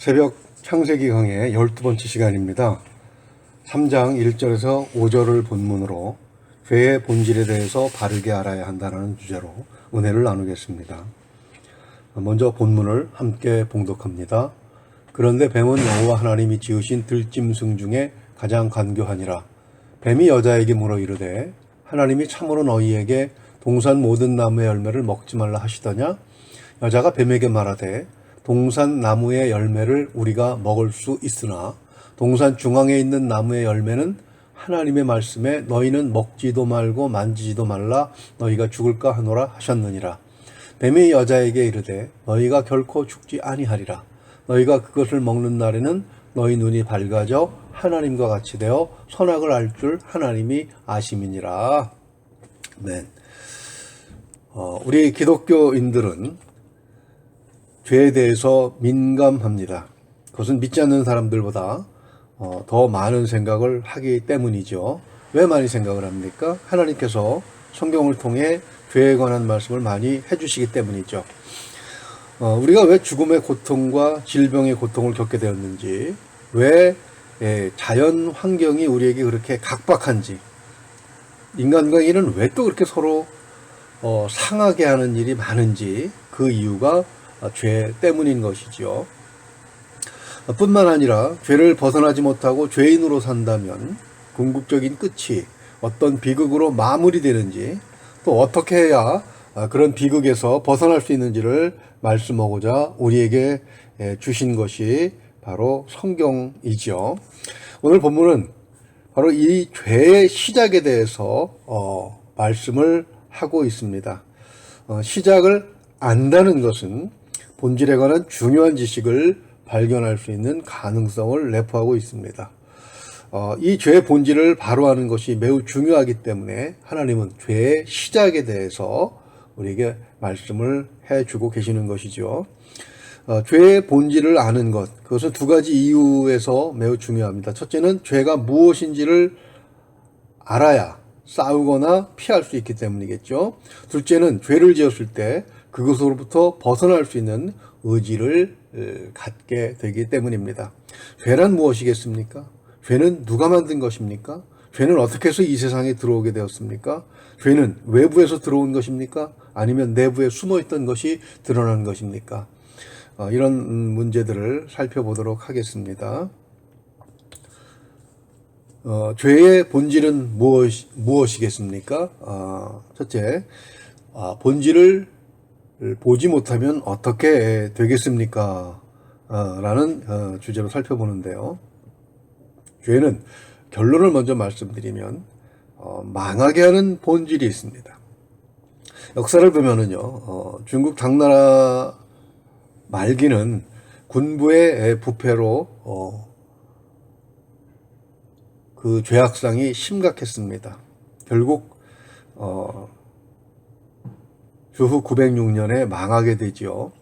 새벽 창세기 강의 12번째 시간입니다. 3장 1절에서 5절을 본문으로 죄의 본질에 대해서 바르게 알아야 한다는 주제로 은혜를 나누겠습니다. 먼저 본문을 함께 봉독합니다. 그런데 뱀은 여호와 하나님이 지으신 들짐승 중에 가장 간교하니라. 뱀이 여자에게 물어 이르되 하나님이 참으로 너희에게 동산 모든 나무의 열매를 먹지 말라 하시더냐? 여자가 뱀에게 말하되 동산 나무의 열매를 우리가 먹을 수 있으나 동산 중앙에 있는 나무의 열매는 하나님의 말씀에 너희는 먹지도 말고 만지지도 말라 너희가 죽을까 하노라 하셨느니라. 뱀이 여자에게 이르되 너희가 결코 죽지 아니하리라. 너희가 그것을 먹는 날에는 너희 눈이 밝아져 하나님과 같이 되어 선악을 알 줄 하나님이 아심이니라. 아멘. 우리 기독교인들은 죄에 대해서 민감합니다. 그것은 믿지 않는 사람들보다 더 많은 생각을 하기 때문이죠. 왜 많이 생각을 합니까? 하나님께서 성경을 통해 죄에 관한 말씀을 많이 해주시기 때문이죠. 우리가 왜 죽음의 고통과 질병의 고통을 겪게 되었는지, 왜 자연 환경이 우리에게 그렇게 각박한지, 인간관계는 왜 또 그렇게 서로 상하게 하는 일이 많은지, 그 이유가 죄 때문인 것이지요. 뿐만 아니라 죄를 벗어나지 못하고 죄인으로 산다면 궁극적인 끝이 어떤 비극으로 마무리되는지, 또 어떻게 해야 그런 비극에서 벗어날 수 있는지를 말씀하고자 우리에게 주신 것이 바로 성경이지요. 오늘 본문은 바로 이 죄의 시작에 대해서 말씀을 하고 있습니다. 시작을 안다는 것은 본질에 관한 중요한 지식을 발견할 수 있는 가능성을 내포하고 있습니다. 이 죄의 본질을 바로 아는 것이 매우 중요하기 때문에 하나님은 죄의 시작에 대해서 우리에게 말씀을 해주고 계시는 것이죠. 죄의 본질을 아는 것, 그것은 두 가지 이유에서 매우 중요합니다. 첫째는 죄가 무엇인지를 알아야 싸우거나 피할 수 있기 때문이겠죠. 둘째는 죄를 지었을 때 그것으로부터 벗어날 수 있는 의지를 갖게 되기 때문입니다. 죄란 무엇이겠습니까? 죄는 누가 만든 것입니까? 죄는 어떻게 해서 이 세상에 들어오게 되었습니까? 죄는 외부에서 들어온 것입니까? 아니면 내부에 숨어있던 것이 드러난 것입니까? 이런 문제들을 살펴보도록 하겠습니다. 죄의 본질은 무엇이겠습니까? 첫째, 본질을 보지 못하면 어떻게 되겠습니까? 라는 주제로 살펴보는데요. 죄는 결론을 먼저 말씀드리면 망하게 하는 본질이 있습니다. 역사를 보면은요, 중국 당나라 말기는 군부의 부패로 그 죄악상이 심각했습니다. 결국 주후 906년에 망하게 되죠.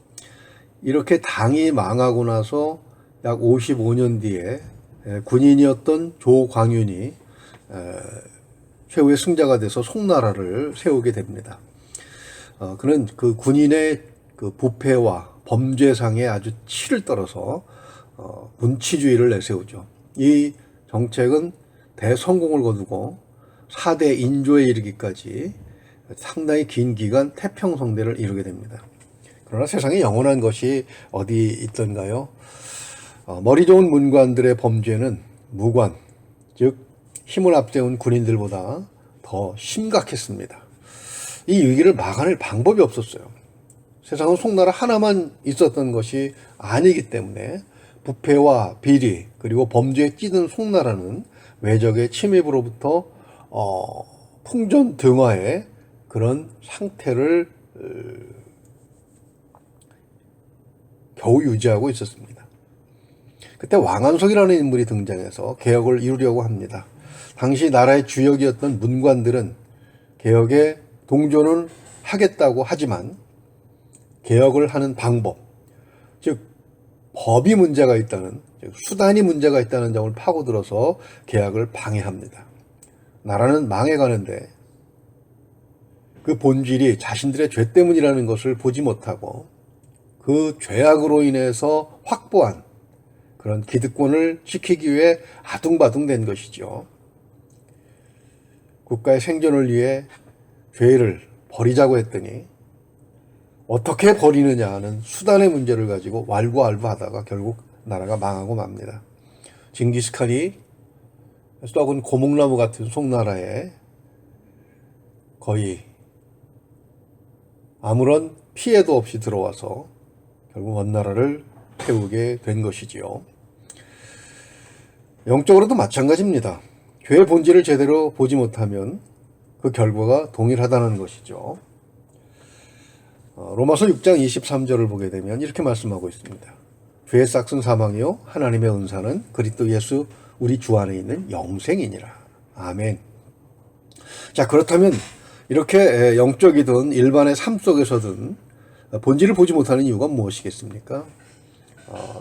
이렇게 당이 망하고 나서 약 55년 뒤에 군인이었던 조광윤이 최후의 승자가 돼서 송나라를 세우게 됩니다. 그는 그 군인의 그 부패와 범죄상에 아주 치를 떨어서 문치주의를 내세우죠. 이 정책은 대성공을 거두고 4대 인조에 이르기까지 상당히 긴 기간 태평성대를 이루게 됩니다. 그러나 세상에 영원한 것이 어디 있던가요? 머리 좋은 문관들의 범죄는 무관, 즉 힘을 앞세운 군인들보다 더 심각했습니다. 이 위기를 막아낼 방법이 없었어요. 세상은 송나라 하나만 있었던 것이 아니기 때문에 부패와 비리 그리고 범죄에 찌든 송나라는 외적의 침입으로부터 풍전등화의 그런 상태를 겨우 유지하고 있었습니다. 그때 왕한석이라는 인물이 등장해서 개혁을 이루려고 합니다. 당시 나라의 주역이었던 문관들은 개혁에 동조는 하겠다고 하지만 개혁을 하는 방법, 즉 법이 문제가 있다는, 즉 수단이 문제가 있다는 점을 파고들어서 개혁을 방해합니다. 나라는 망해가는데 그 본질이 자신들의 죄 때문이라는 것을 보지 못하고 그 죄악으로 인해서 확보한 그런 기득권을 지키기 위해 아둥바둥 된 것이죠. 국가의 생존을 위해 죄를 버리자고 했더니 어떻게 버리느냐 하는 수단의 문제를 가지고 왈가왈부하다가 결국 나라가 망하고 맙니다. 징기스칸이 썩은 고목나무 같은 송나라에 거의 아무런 피해도 없이 들어와서 결국 원나라를 태우게 된 것이지요. 영적으로도 마찬가지입니다. 죄의 본질을 제대로 보지 못하면 그 결과가 동일하다는 것이죠. 로마서 6장 23절을 보게 되면 이렇게 말씀하고 있습니다. 죄의 싹은 사망이요 하나님의 은사는 그리스도 예수 우리 주 안에 있는 영생이니라. 아멘. 자, 그렇다면 이렇게 영적이든 일반의 삶 속에서든 본질을 보지 못하는 이유가 무엇이겠습니까?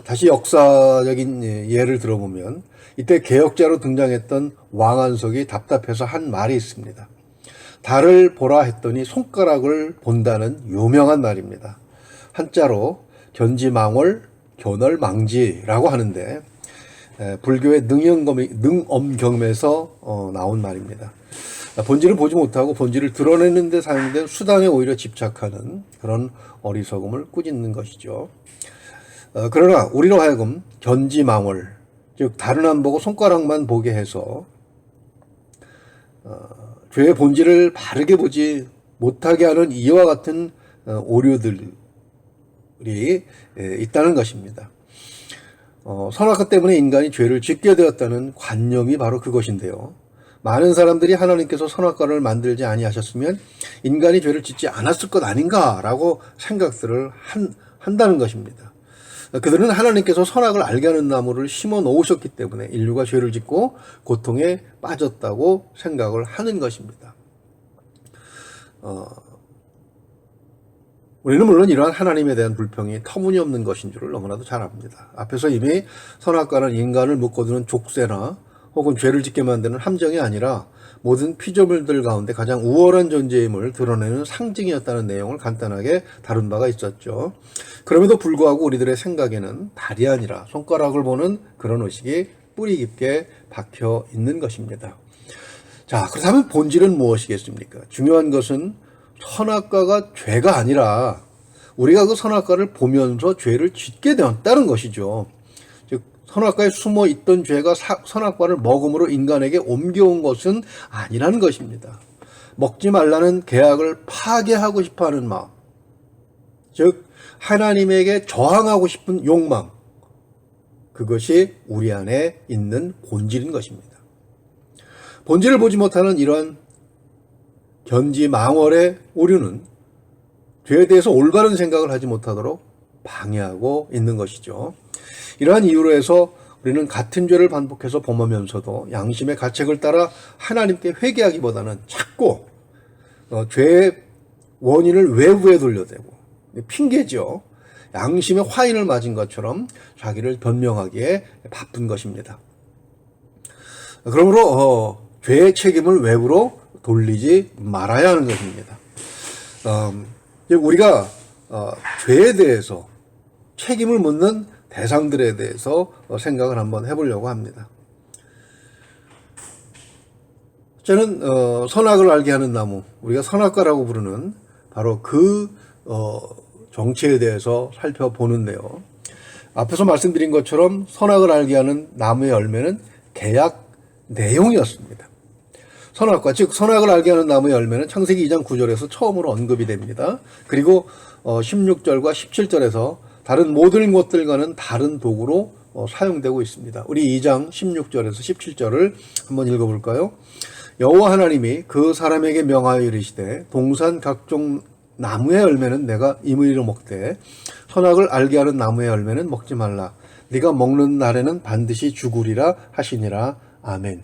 다시 역사적인 예를 들어보면 이때 개혁자로 등장했던 왕안석이 답답해서 한 말이 있습니다. 달을 보라 했더니 손가락을 본다는 유명한 말입니다. 한자로 견지망월 견월망지라고 하는데 불교의 능엄경에서 나온 말입니다. 본질을 보지 못하고 본질을 드러내는 데 사용된 수단에 오히려 집착하는 그런 어리석음을 꾸짖는 것이죠. 그러나 우리로 하여금 견지망월, 즉 달은 안 보고 손가락만 보게 해서 죄의 본질을 바르게 보지 못하게 하는 이와 같은 오류들이 있다는 것입니다. 선악과 때문에 인간이 죄를 짓게 되었다는 관념이 바로 그것인데요. 많은 사람들이 하나님께서 선악과를 만들지 아니하셨으면 인간이 죄를 짓지 않았을 것 아닌가라고 생각들을 한다는 것입니다. 그들은 하나님께서 선악을 알게 하는 나무를 심어 놓으셨기 때문에 인류가 죄를 짓고 고통에 빠졌다고 생각을 하는 것입니다. 우리는 물론 이러한 하나님에 대한 불평이 터무니없는 것인 줄을 너무나도 잘 압니다. 앞에서 이미 선악과는 인간을 묶어두는 족쇄나 혹은 죄를 짓게 만드는 함정이 아니라 모든 피조물들 가운데 가장 우월한 존재임을 드러내는 상징이었다는 내용을 간단하게 다룬 바가 있었죠. 그럼에도 불구하고 우리들의 생각에는 달이 아니라 손가락을 보는 그런 의식이 뿌리 깊게 박혀 있는 것입니다. 자, 그렇다면 본질은 무엇이겠습니까? 중요한 것은 선악과가 죄가 아니라 우리가 그 선악과를 보면서 죄를 짓게 되었다는 것이죠. 즉 선악과에 숨어 있던 죄가 선악과를 먹음으로 인간에게 옮겨온 것은 아니라는 것입니다. 먹지 말라는 계약을 파괴하고 싶어하는 마음, 즉 하나님에게 저항하고 싶은 욕망, 그것이 우리 안에 있는 본질인 것입니다. 본질을 보지 못하는 이러한 견지망월의 오류는 죄에 대해서 올바른 생각을 하지 못하도록 방해하고 있는 것이죠. 이러한 이유로 해서 우리는 같은 죄를 반복해서 범하면서도 양심의 가책을 따라 하나님께 회개하기보다는 자꾸 죄의 원인을 외부에 돌려대고 핑계죠. 양심의 화인을 맞은 것처럼 자기를 변명하기에 바쁜 것입니다. 그러므로 죄의 책임을 외부로 돌리지 말아야 하는 것입니다. 우리가 죄에 대해서 책임을 묻는 대상들에 대해서 생각을 한번 해보려고 합니다. 저는 선악을 알게 하는 나무, 우리가 선악과라고 부르는 바로 그 정체에 대해서 살펴보는데요. 앞에서 말씀드린 것처럼 선악을 알게 하는 나무의 열매는 계약 내용이었습니다. 선악과, 즉 선악을 알게 하는 나무의 열매는 창세기 2장 9절에서 처음으로 언급이 됩니다. 그리고 16절과 17절에서 다른 모든 것들과는 다른 도구로 사용되고 있습니다. 우리 2장 16절에서 17절을 한번 읽어볼까요? 여호와 하나님이 그 사람에게 명하여 이르시되 동산 각종 나무의 열매는 내가 임의로 먹되 선악을 알게 하는 나무의 열매는 먹지 말라. 네가 먹는 날에는 반드시 죽으리라 하시니라. 아멘.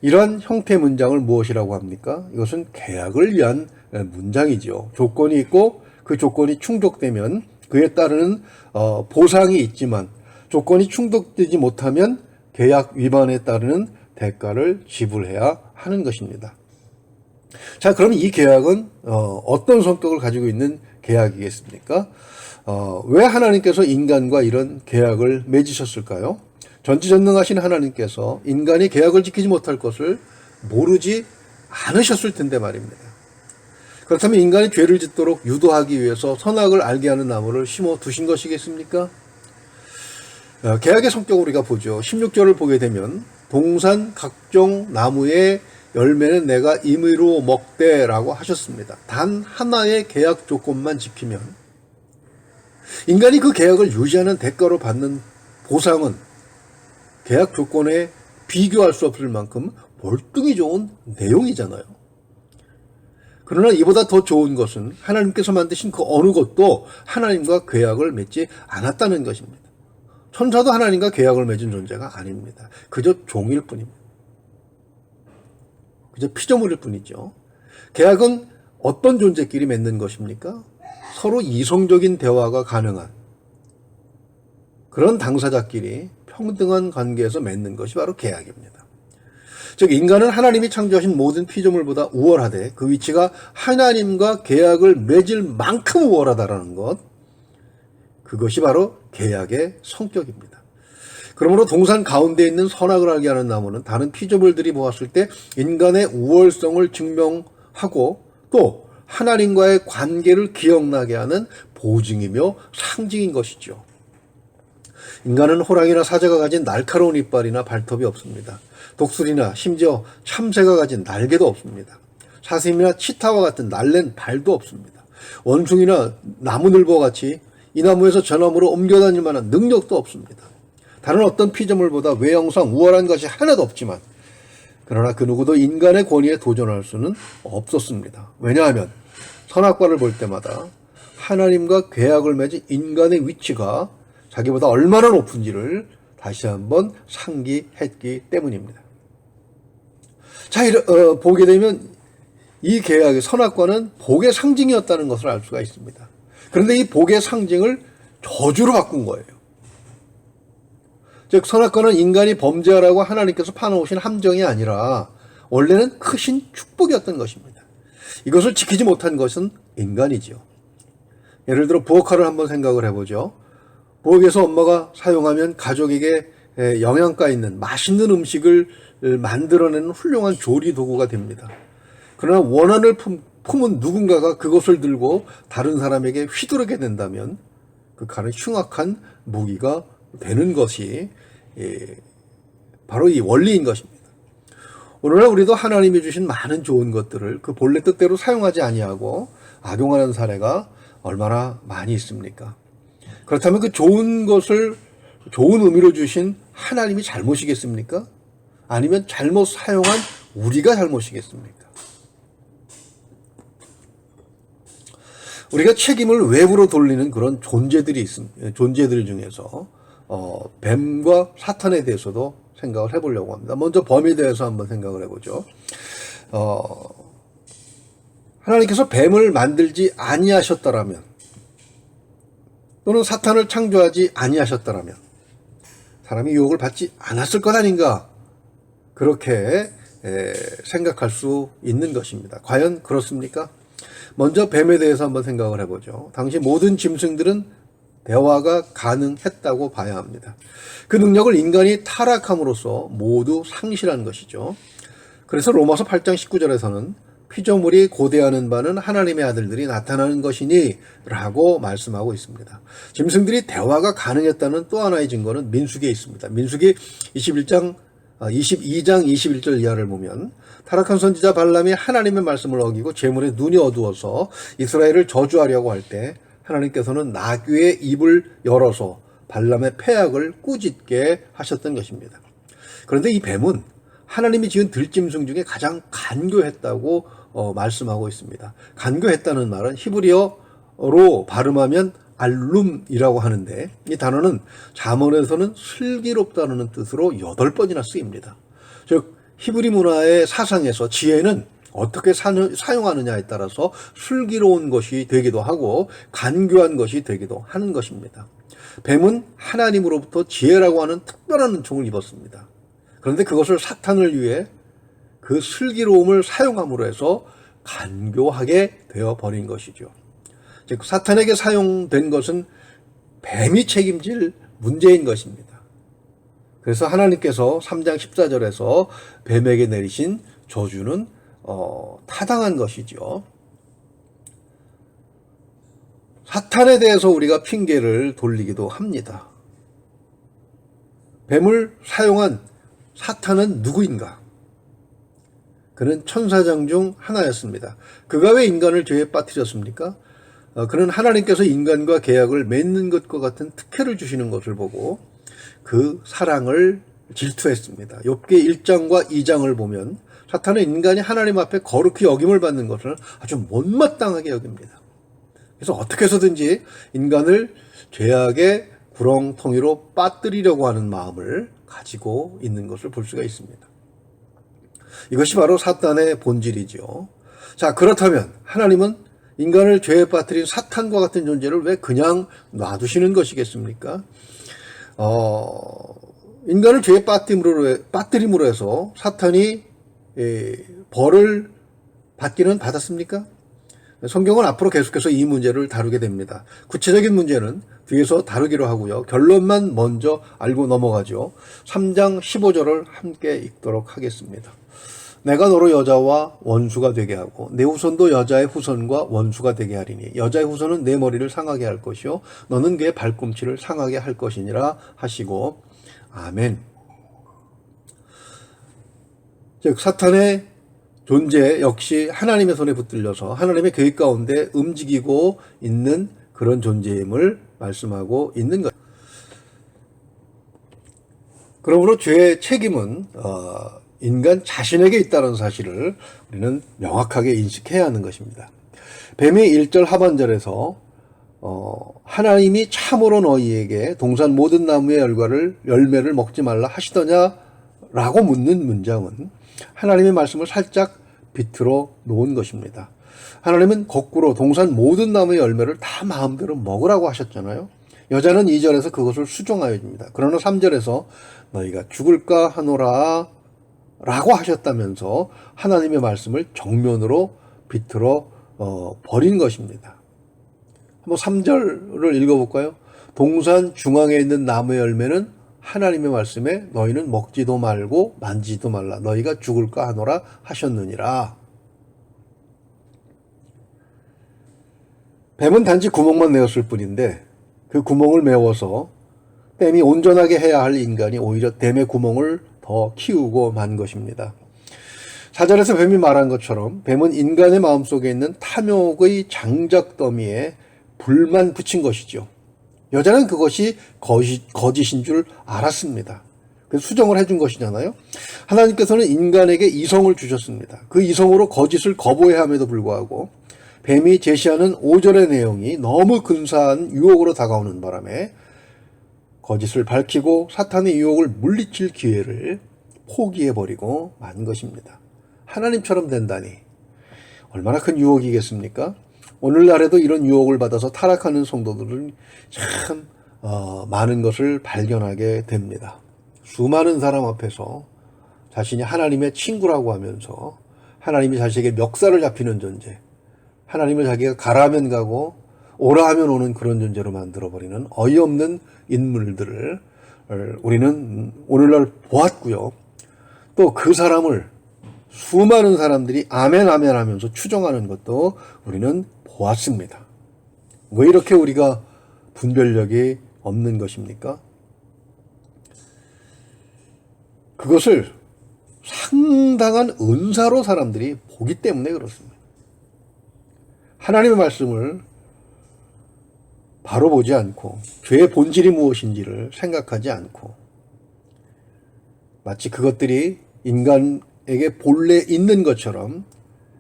이러한 형태의 문장을 무엇이라고 합니까? 이것은 계약을 위한 문장이죠. 조건이 있고 그 조건이 충족되면 그에 따르는 보상이 있지만 조건이 충족되지 못하면 계약 위반에 따르는 대가를 지불해야 하는 것입니다. 자, 그럼 이 계약은 어떤 성격을 가지고 있는 계약이겠습니까? 왜 하나님께서 인간과 이런 계약을 맺으셨을까요? 전지전능하신 하나님께서 인간이 계약을 지키지 못할 것을 모르지 않으셨을 텐데 말입니다. 그렇다면 인간이 죄를 짓도록 유도하기 위해서 선악을 알게 하는 나무를 심어 두신 것이겠습니까? 계약의 성격을 우리가 보죠. 16절을 보게 되면 동산 각종 나무의 열매는 내가 임의로 먹되라고 하셨습니다. 단 하나의 계약 조건만 지키면 인간이 그 계약을 유지하는 대가로 받는 보상은 계약 조건에 비교할 수 없을 만큼 월등히 좋은 내용이잖아요. 그러나 이보다 더 좋은 것은 하나님께서 만드신 그 어느 것도 하나님과 계약을 맺지 않았다는 것입니다. 천사도 하나님과 계약을 맺은 존재가 아닙니다. 그저 종일 뿐입니다. 그저 피조물일 뿐이죠. 계약은 어떤 존재끼리 맺는 것입니까? 서로 이성적인 대화가 가능한 그런 당사자끼리 평등한 관계에서 맺는 것이 바로 계약입니다. 즉 인간은 하나님이 창조하신 모든 피조물보다 우월하되 그 위치가 하나님과 계약을 맺을 만큼 우월하다라는 것, 그것이 바로 계약의 성격입니다. 그러므로 동산 가운데 있는 선악을 알게 하는 나무는 다른 피조물들이 보았을 때 인간의 우월성을 증명하고 또 하나님과의 관계를 기억나게 하는 보증이며 상징인 것이죠. 인간은 호랑이나 사자가 가진 날카로운 이빨이나 발톱이 없습니다. 독수리나 심지어 참새가 가진 날개도 없습니다. 사슴이나 치타와 같은 날랜 발도 없습니다. 원숭이나 나무늘보와 같이 이 나무에서 저 나무로 옮겨다닐 만한 능력도 없습니다. 다른 어떤 피조물보다 외형상 우월한 것이 하나도 없지만 그러나 그 누구도 인간의 권위에 도전할 수는 없었습니다. 왜냐하면 선악과를 볼 때마다 하나님과 계약을 맺은 인간의 위치가 자기보다 얼마나 높은지를 다시 한번 상기했기 때문입니다. 자, 보게 되면 이 계약의 선악과는 복의 상징이었다는 것을 알 수가 있습니다. 그런데 이 복의 상징을 저주로 바꾼 거예요. 즉 선악과는 인간이 범죄하라고 하나님께서 파놓으신 함정이 아니라 원래는 크신 축복이었던 것입니다. 이것을 지키지 못한 것은 인간이지요. 예를 들어 부엌칼을 한번 생각을 해보죠. 부엌에서 엄마가 사용하면 가족에게 영양가 있는 맛있는 음식을 만들어내는 훌륭한 조리 도구가 됩니다. 그러나 원한을 품은 누군가가 그것을 들고 다른 사람에게 휘두르게 된다면 그 칼은 흉악한 무기가 되는 것이 바로 이 원리인 것입니다. 오늘날 우리도 하나님이 주신 많은 좋은 것들을 그 본래 뜻대로 사용하지 아니하고 악용하는 사례가 얼마나 많이 있습니까? 그렇다면 그 좋은 것을 좋은 의미로 주신 하나님이 잘못이겠습니까? 아니면 잘못 사용한 우리가 잘못이겠습니까? 우리가 책임을 외부로 돌리는 그런 존재들이 있습니다. 존재들 중에서 뱀과 사탄에 대해서도 생각을 해보려고 합니다. 먼저 범에 대해서 한번 생각을 해보죠. 하나님께서 뱀을 만들지 아니하셨더라면 또는 사탄을 창조하지 아니하셨더라면 사람이 유혹을 받지 않았을 것 아닌가 그렇게 생각할 수 있는 것입니다. 과연 그렇습니까? 먼저 뱀에 대해서 한번 생각을 해보죠. 당시 모든 짐승들은 대화가 가능했다고 봐야 합니다. 그 능력을 인간이 타락함으로써 모두 상실한 것이죠. 그래서 로마서 8장 19절에서는 피조물이 고대하는 바는 하나님의 아들들이 나타나는 것이니 라고 말씀하고 있습니다. 짐승들이 대화가 가능했다는 또 하나의 증거는 민수기에 있습니다. 민수기 22장 21절 이하를 보면 타락한 선지자 발람이 하나님의 말씀을 어기고 재물에 눈이 어두워서 이스라엘을 저주하려고 할 때 하나님께서는 나귀의 입을 열어서 발람의 패악을 꾸짖게 하셨던 것입니다. 그런데 이 뱀은 하나님이 지은 들짐승 중에 가장 간교했다고 말씀하고 있습니다. 간교했다는 말은 히브리어로 발음하면 알룸이라고 하는데 이 단어는 잠언에서는 슬기롭다는 뜻으로 8번이나 쓰입니다. 즉 히브리 문화의 사상에서 지혜는 어떻게 사용하느냐에 따라서 슬기로운 것이 되기도 하고 간교한 것이 되기도 하는 것입니다. 뱀은 하나님으로부터 지혜라고 하는 특별한 은총을 입었습니다. 그런데 그것을 사탄을 위해 그 슬기로움을 사용함으로 해서 간교하게 되어버린 것이죠. 즉 사탄에게 사용된 것은 뱀이 책임질 문제인 것입니다. 그래서 하나님께서 3장 14절에서 뱀에게 내리신 저주는 타당한 것이죠. 사탄에 대해서 우리가 핑계를 돌리기도 합니다. 뱀을 사용한 사탄은 누구인가? 그는 천사장 중 하나였습니다. 그가 왜 인간을 죄에 빠뜨렸습니까? 그는 하나님께서 인간과 계약을 맺는 것과 같은 특혜를 주시는 것을 보고 그 사랑을 질투했습니다. 욥기 1장과 2장을 보면 사탄은 인간이 하나님 앞에 거룩히 여김을 받는 것을 아주 못마땅하게 여깁니다. 그래서 어떻게 해서든지 인간을 죄악의 구렁텅이로 빠뜨리려고 하는 마음을 가지고 있는 것을 볼 수가 있습니다. 이것이 바로 사탄의 본질이죠. 자, 그렇다면 하나님은 인간을 죄에 빠뜨린 사탄과 같은 존재를 왜 그냥 놔두시는 것이겠습니까? 인간을 죄에 빠뜨림으로 해서 사탄이 벌을 받기는 받았습니까? 성경은 앞으로 계속해서 이 문제를 다루게 됩니다. 구체적인 문제는 뒤에서 다루기로 하고요. 결론만 먼저 알고 넘어가죠. 3장 15절을 함께 읽도록 하겠습니다. 내가 너로 여자와 원수가 되게 하고 내 후손도 여자의 후손과 원수가 되게 하리니 여자의 후손은 내 머리를 상하게 할 것이요 너는 그의 발꿈치를 상하게 할 것이니라 하시고 아멘. 즉 사탄의 존재 역시 하나님의 손에 붙들려서 하나님의 계획 가운데 움직이고 있는 그런 존재임을 말씀하고 있는 것. 그러므로 죄의 책임은 인간 자신에게 있다는 사실을 우리는 명확하게 인식해야 하는 것입니다. 뱀이 1절 하반절에서 하나님이 참으로 너희에게 동산 모든 나무의 열매를 먹지 말라 하시더냐라고 묻는 문장은 하나님의 말씀을 살짝 비틀어 놓은 것입니다. 하나님은 거꾸로 동산 모든 나무의 열매를 다 마음대로 먹으라고 하셨잖아요. 여자는 2절에서 그것을 수정하여 줍니다. 그러나 3절에서 너희가 죽을까 하노라 라고 하셨다면서 하나님의 말씀을 정면으로 비틀어 버린 것입니다. 한번 3절을 읽어볼까요? 동산 중앙에 있는 나무의 열매는 하나님의 말씀에 너희는 먹지도 말고 만지지도 말라 너희가 죽을까 하노라 하셨느니라. 뱀은 단지 구멍만 내었을 뿐인데 그 구멍을 메워서 뱀이 온전하게 해야 할 인간이 오히려 뱀의 구멍을 더 키우고 만 것입니다. 4절에서 뱀이 말한 것처럼 뱀은 인간의 마음속에 있는 탐욕의 장작 더미에 불만 붙인 것이죠. 여자는 그것이 거짓인 줄 알았습니다. 그래서 수정을 해준 것이잖아요. 하나님께서는 인간에게 이성을 주셨습니다. 그 이성으로 거짓을 거부해야 함에도 불구하고 뱀이 제시하는 5절의 내용이 너무 근사한 유혹으로 다가오는 바람에 거짓을 밝히고 사탄의 유혹을 물리칠 기회를 포기해버리고 만 것입니다. 하나님처럼 된다니 얼마나 큰 유혹이겠습니까? 오늘날에도 이런 유혹을 받아서 타락하는 성도들은 참 많은 것을 발견하게 됩니다. 수많은 사람 앞에서 자신이 하나님의 친구라고 하면서 하나님이 자신에게 멱살을 잡히는 존재, 하나님을 자기가 가라 하면 가고 오라 하면 오는 그런 존재로 만들어버리는 어이없는 인물들을 우리는 오늘날 보았고요. 또 그 사람을 수많은 사람들이 아멘 아멘 하면서 추종하는 것도 우리는 보았습니다. 왜 이렇게 우리가 분별력이 없는 것입니까? 그것을 상당한 은사로 사람들이 보기 때문에 그렇습니다. 하나님의 말씀을 바로 보지 않고 죄의 본질이 무엇인지를 생각하지 않고 마치 그것들이 인간에게 본래 있는 것처럼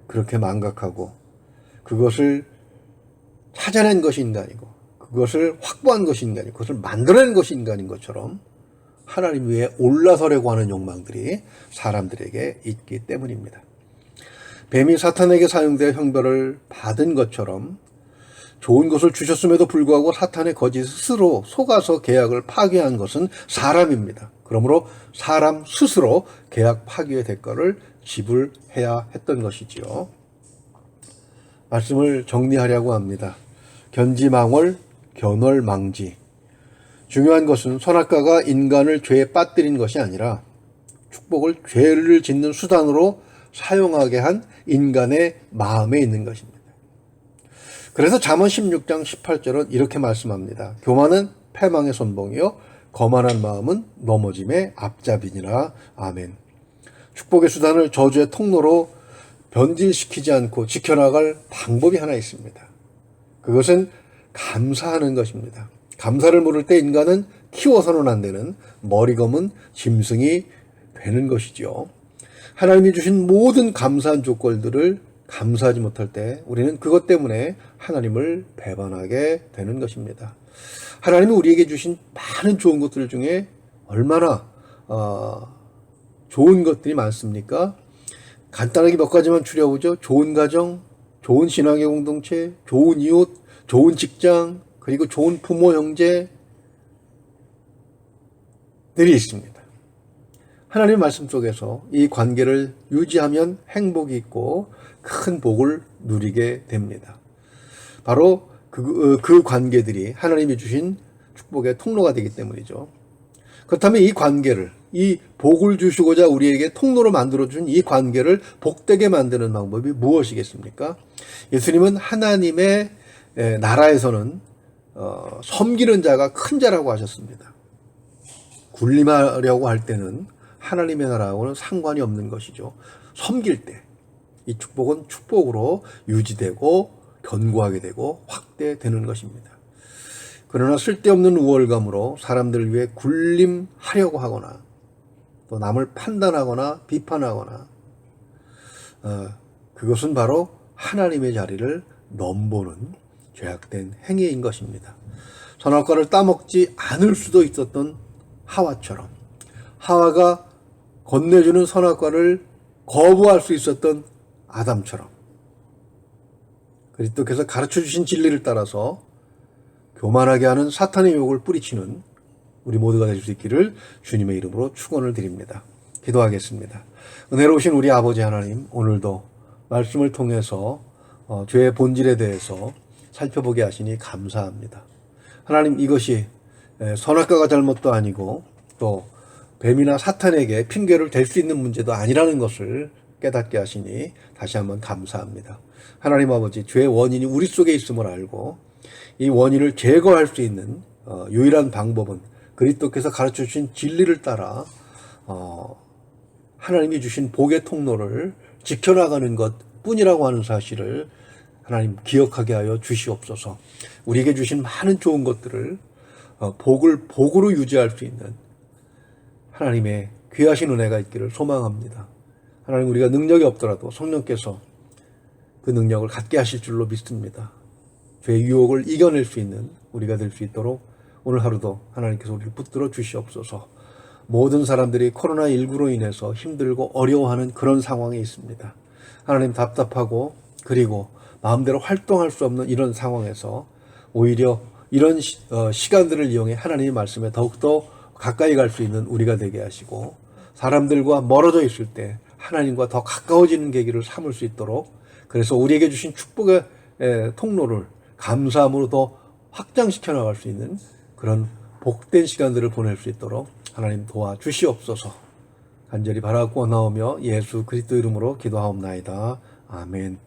그렇게 망각하고 그것을 찾아낸 것이 인간이고 그것을 확보한 것이 인간이고 그것을 만들어낸 것이 인간인 것처럼 하나님 위에 올라서려고 하는 욕망들이 사람들에게 있기 때문입니다. 뱀이 사탄에게 사용되어 형벌을 받은 것처럼 좋은 것을 주셨음에도 불구하고 사탄의 거짓 스스로 속아서 계약을 파괴한 것은 사람입니다. 그러므로 사람 스스로 계약 파괴의 대가를 지불해야 했던 것이지요. 말씀을 정리하려고 합니다. 견지망월, 견월망지. 중요한 것은 선악과가 인간을 죄에 빠뜨린 것이 아니라 축복을 죄를 짓는 수단으로 사용하게 한 인간의 마음에 있는 것입니다. 그래서 잠언 16장 18절은 이렇게 말씀합니다. 교만은 패망의 선봉이요 거만한 마음은 넘어짐의 앞잡이니라. 아멘. 축복의 수단을 저주의 통로로 변질시키지 않고 지켜나갈 방법이 하나 있습니다. 그것은 감사하는 것입니다. 감사를 모를 때 인간은 키워서는 안 되는 머리 검은 짐승이 되는 것이죠. 하나님이 주신 모든 감사한 조건들을 감사하지 못할 때 우리는 그것 때문에 하나님을 배반하게 되는 것입니다. 하나님이 우리에게 주신 많은 좋은 것들 중에 얼마나 좋은 것들이 많습니까? 간단하게 몇 가지만 추려보죠. 좋은 가정, 좋은 신앙의 공동체, 좋은 이웃, 좋은 직장, 그리고 좋은 부모, 형제들이 있습니다. 하나님의 말씀 속에서 이 관계를 유지하면 행복이 있고 큰 복을 누리게 됩니다. 바로 그 관계들이 하나님이 주신 축복의 통로가 되기 때문이죠. 그렇다면 이 관계를, 이 복을 주시고자 우리에게 통로로 만들어준 이 관계를 복되게 만드는 방법이 무엇이겠습니까? 예수님은 하나님의 나라에서는 섬기는 자가 큰 자라고 하셨습니다. 군림하려고 할 때는 하나님의 나라하고는 상관이 없는 것이죠. 섬길 때 이 축복은 축복으로 유지되고 견고하게 되고 확대되는 것입니다. 그러나 쓸데없는 우월감으로 사람들을 위해 군림하려고 하거나 또 남을 판단하거나 비판하거나 그것은 바로 하나님의 자리를 넘보는 죄악된 행위인 것입니다. 선악과를 따먹지 않을 수도 있었던 하와처럼 하와가 건네주는 선악과를 거부할 수 있었던 아담처럼 그리스도께서 가르쳐주신 진리를 따라서 교만하게 하는 사탄의 유혹을 뿌리치는 우리 모두가 될 수 있기를 주님의 이름으로 축원을 드립니다. 기도하겠습니다. 은혜로우신 우리 아버지 하나님, 오늘도 말씀을 통해서 죄의 본질에 대해서 살펴보게 하시니 감사합니다. 하나님, 이것이 선악과가 잘못도 아니고 또 뱀이나 사탄에게 핑계를 댈 수 있는 문제도 아니라는 것을 깨닫게 하시니 다시 한번 감사합니다. 하나님 아버지, 죄의 원인이 우리 속에 있음을 알고 이 원인을 제거할 수 있는 유일한 방법은 그리스도께서 가르쳐 주신 진리를 따라 하나님이 주신 복의 통로를 지켜나가는 것 뿐이라고 하는 사실을 하나님 기억하게 하여 주시옵소서. 우리에게 주신 많은 좋은 것들을 복을 복으로 유지할 수 있는 하나님의 귀하신 은혜가 있기를 소망합니다. 하나님, 우리가 능력이 없더라도 성령께서 그 능력을 갖게 하실 줄로 믿습니다. 죄의 유혹을 이겨낼 수 있는 우리가 될 수 있도록 오늘 하루도 하나님께서 우리를 붙들어 주시옵소서. 모든 사람들이 코로나19로 인해서 힘들고 어려워하는 그런 상황에 있습니다. 하나님, 답답하고 그리고 마음대로 활동할 수 없는 이런 상황에서 오히려 이런 시간들을 이용해 하나님의 말씀에 더욱더 가까이 갈 수 있는 우리가 되게 하시고 사람들과 멀어져 있을 때 하나님과 더 가까워지는 계기를 삼을 수 있도록, 그래서 우리에게 주신 축복의 통로를 감사함으로 더 확장시켜 나갈 수 있는 그런 복된 시간들을 보낼 수 있도록 하나님 도와주시옵소서. 간절히 바라고 나오며 예수 그리스도 이름으로 기도하옵나이다. 아멘.